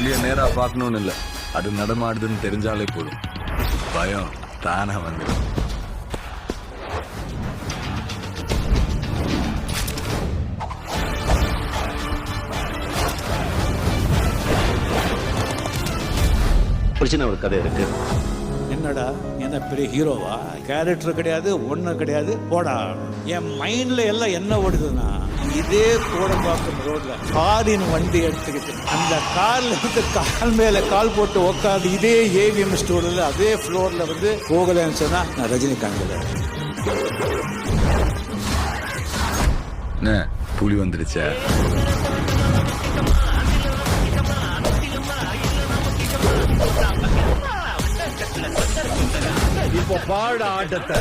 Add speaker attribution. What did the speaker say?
Speaker 1: புலிய நேரா பார்க்கணும்னு இல்ல, அது நடமாடுதுன்னு தெரிஞ்சாலே போதும், பயம் தானா வந்துடும்.
Speaker 2: பிரச்சனை ஒரு கதை இருக்கு.
Speaker 3: என்னடா என்ன பெரிய ஹீரோவா? கேரக்டர் கிடையாது, ஒன்றும் கிடையாது, போடா. என் மைண்ட்ல எல்லாம் என்ன ஓடுதுன்னா, இதே கோடம்பாக்கம் ரோட்ல காரின் வண்டி எடுத்துக்கிட்டு அந்த கார்ல இருந்து கால் மேல கால் போட்டு உட்காந்து இதே ஏவிஎம் ஸ்டோர்ல அதே ஃப்ளோர்ல வந்து போகலன்னு சொன்னா நான் ரஜினிகாந்த்.
Speaker 1: என்ன புலி வந்துடுச்சா?
Speaker 4: இப்போ பாட ஆட்டத்தை